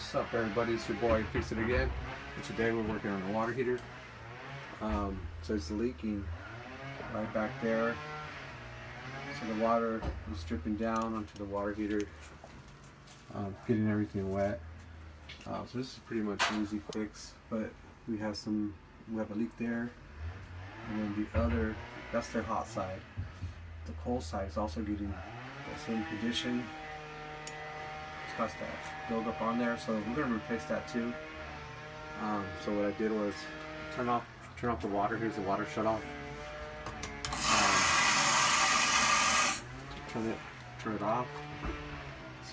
What's up, everybody? It's your boy Fix It Again, and today we're working on a water heater. So it's leaking right back there. So the water is dripping down onto the water heater, getting everything wet. So this is pretty much an easy fix, but we have a leak there, and then the other, that's their hot side. The cold side is also getting the same condition. It's got that build up on there, so we're gonna replace that too. So what I did was turn off the water. Here's the water shut off. Turn it off.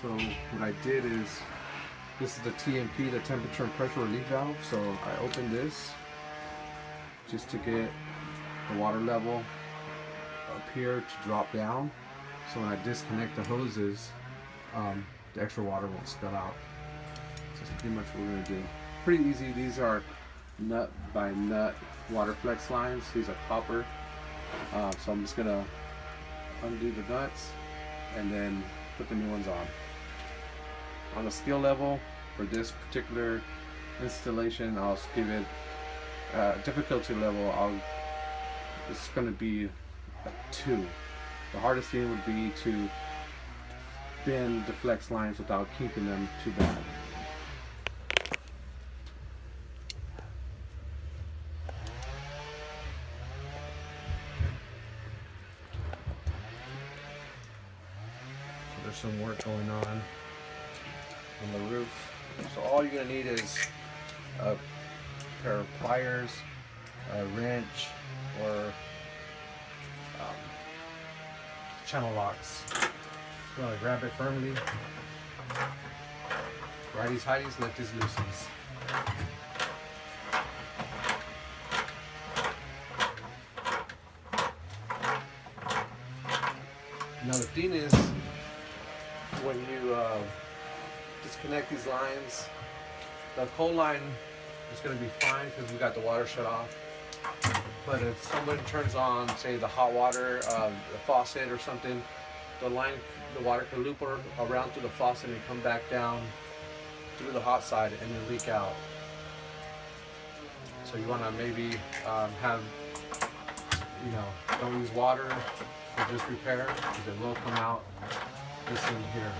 So what I did is, this is the TMP, the temperature and pressure relief valve. So I opened this just to get the water level up here to drop down. So when I disconnect the hoses, the extra water won't spill out. So that's pretty much what we're gonna do. Pretty easy. These are nut by nut water flex lines. These are copper. So I'm just gonna undo the nuts and then put the new ones on. On the skill level for this particular installation, I'll give it difficulty level. It's going to be a 2. The hardest thing would be to bend the flex lines without kinking them too bad. So there's some work going on the roof. So all you're going to need is a pair of pliers, a wrench, or channel locks. You want to grab it firmly. Righties, highties, lefties, loosies. Now the thing is, when you disconnect these lines, the cold line is going to be fine because we got the water shut off. But if somebody turns on, say, the hot water, the faucet or something, the water can loop around through the faucet and come back down through the hot side and then leak out. So you want to maybe don't use water for this repair because it will come out this in here.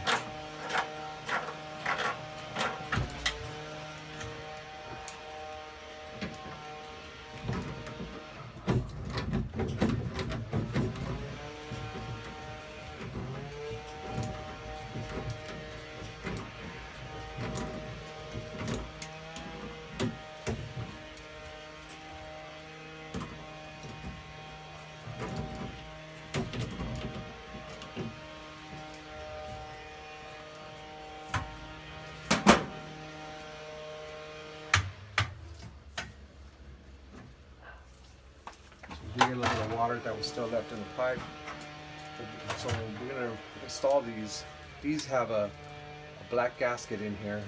Get a little bit of water that was still left in the pipe. So we're going to install these. These have a black gasket in here.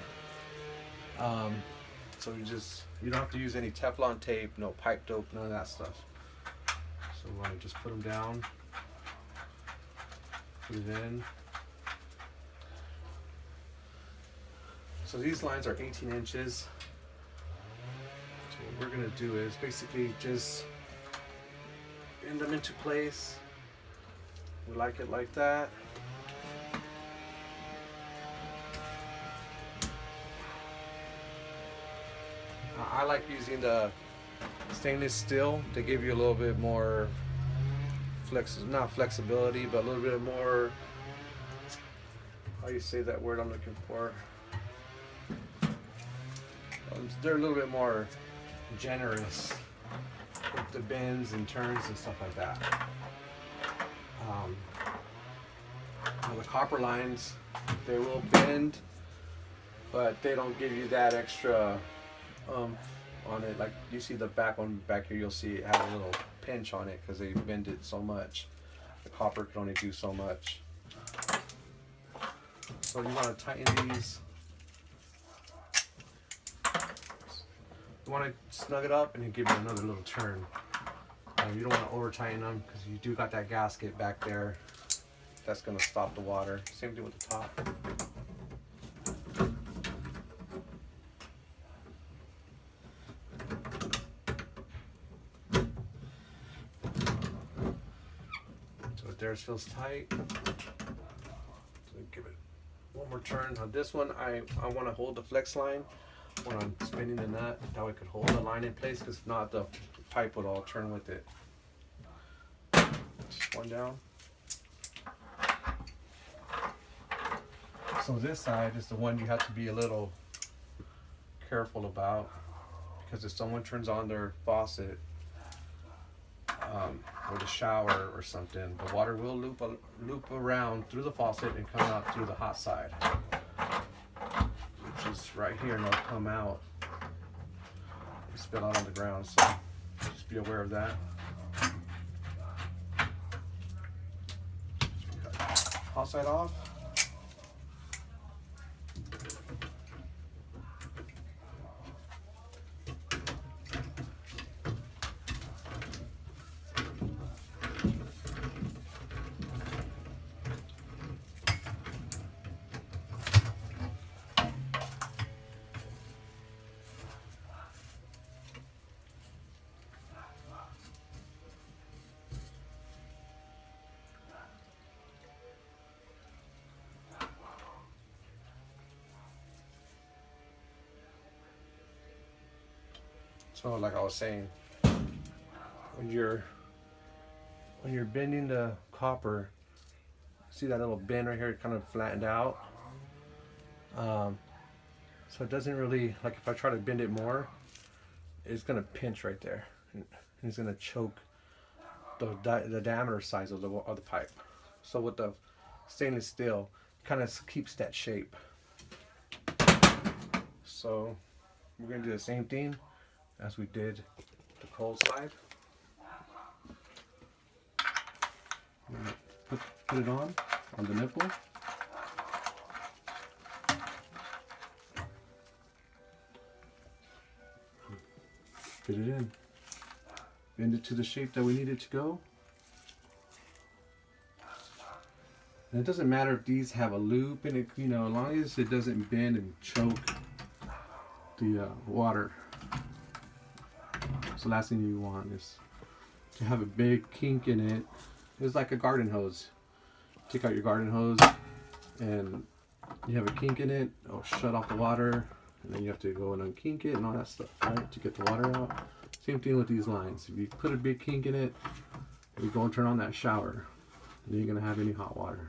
So you don't have to use any Teflon tape, no pipe dope, none of that stuff. So we want to just put them down, put it in. So these lines are 18 inches. So what we're going to do is basically just bend them into place. We like it like that. I like using the stainless steel. They give you a little bit more not flexibility, but a little bit more, how do you say that word I'm looking for? They're a little bit more generous with the bends and turns and stuff like that. The copper lines, they will bend, but they don't give you that extra on it. Like you see the back one back here, you'll see it has a little pinch on it because they bend it so much. The copper can only do so much. So you want to tighten these. You want to snug it up and then give it another little turn. You don't want to over tighten them because you do got that gasket back there. That's going to stop the water. Same thing with the top. theirs feels tight. So give it one more turn. On this one, I want to hold the flex line when I'm spinning the nut. That way I could hold the line in place, because if not, the pipe would all turn with it. Just one down. So this side is the one you have to be a little careful about, because if someone turns on their faucet or the shower or something, the water will loop around through the faucet and come out through the hot side, which is right here, and it'll come out and spill out on the ground. So just be aware of that. Hot side off. So like I was saying, when you're bending the copper, see that little bend right here, kind of flattened out. So it doesn't really, like if I try to bend it more, it's gonna pinch right there, and it's gonna choke the diameter size of the pipe. So with the stainless steel, kind of keeps that shape. So we're gonna do the same thing as we did the cold side. Put it on the nipple. Fit it in. Bend it to the shape that we need it to go. And it doesn't matter if these have a loop in it, you know, as long as it doesn't bend and choke the water. So the last thing you want is to have a big kink in it. It's like a garden hose. Take out your garden hose and you have a kink in it. It'll shut off the water, and then you have to go and unkink it and all that stuff, right, to get the water out. Same thing with these lines. If you put a big kink in it, you go and turn on that shower, you ain't gonna have any hot water.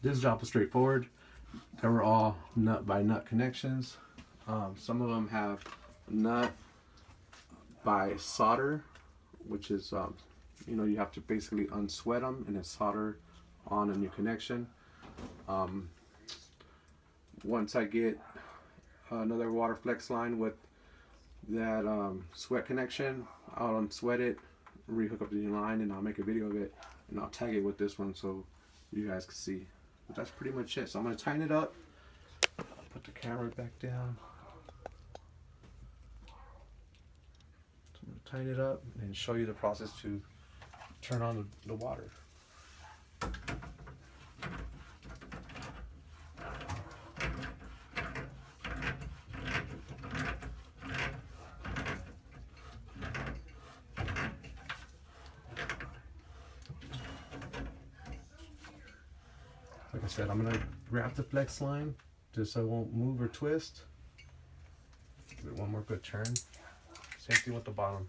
This job was straightforward. They were all nut by nut connections. Some of them have nut by solder, which is, you know, you have to basically unsweat them and then solder on a new connection. Once I get another water flex line with that sweat connection, I'll unsweat it, rehook up the new line, and I'll make a video of it, and I'll tag it with this one so you guys can see. But that's pretty much it. So I'm going to tighten it up, put the camera back down. So I'm going to tighten it up and show you the process to turn on the water. Like I said, I'm going to grab the flex line just so it won't move or twist. Give it one more good turn. Same thing with the bottom.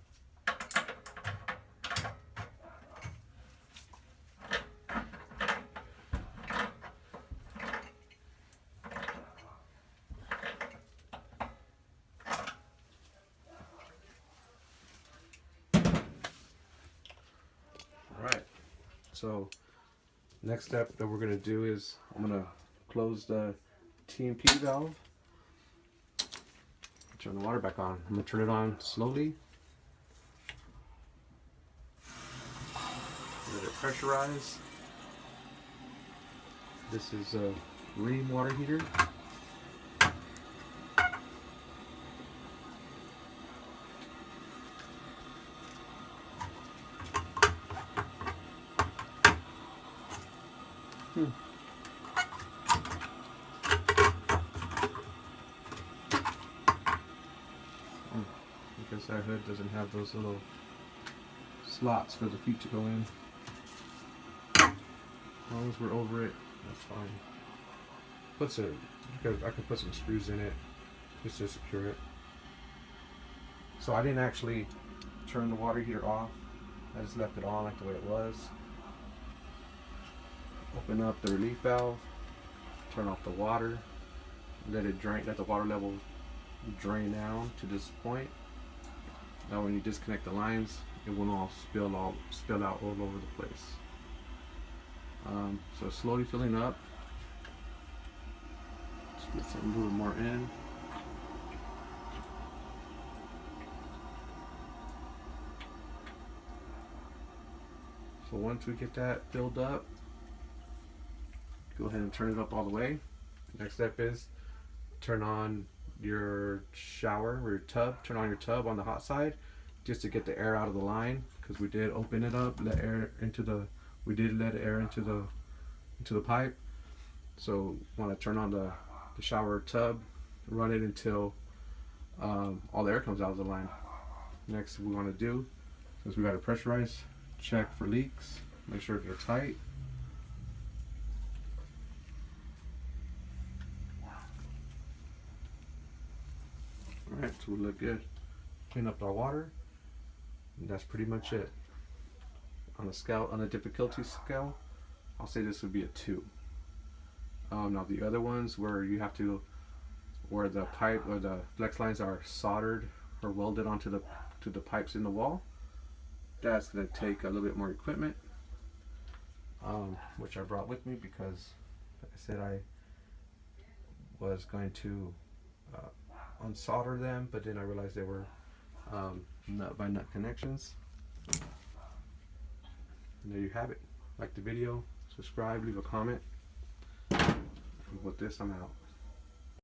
Alright, so next step that we're going to do is I'm going to close the T&P valve. Turn the water back on. I'm going to turn it on slowly. Let it pressurize. This is a Rheem water heater. Because that hood doesn't have those little slots for the feet to go in. As long as we're over it, that's fine. I could put some screws in it just to secure it. So I didn't actually turn the water heater off. I just left it on like the way it was. Open up the relief valve, turn off the water, let it drain, let the water level drain down to this point. Now when you disconnect the lines, it won't all spill out all over the place. So it's slowly filling up. Let's get a little more in. So once we get that filled up, go ahead and turn it up all the way. Next step is turn on your shower or your tub. Turn on your tub on the hot side just to get the air out of the line, because we did open it up, let air into the pipe. So want to turn on the shower tub, run it until all the air comes out of the line. Next we want to do, since we got it pressurized, check for leaks, make sure they're tight. Alright, so we look good. Clean up our water, and that's pretty much it. On a difficulty scale, I'll say this would be a 2. Now the other ones where the pipe or the flex lines are soldered or welded onto the pipes in the wall, that's going to take a little bit more equipment, which I brought with me because, like I said, I was going to unsolder them, but then I realized they were nut by nut connections. And there you have it. Like the video, subscribe, leave a comment. And with this, I'm out.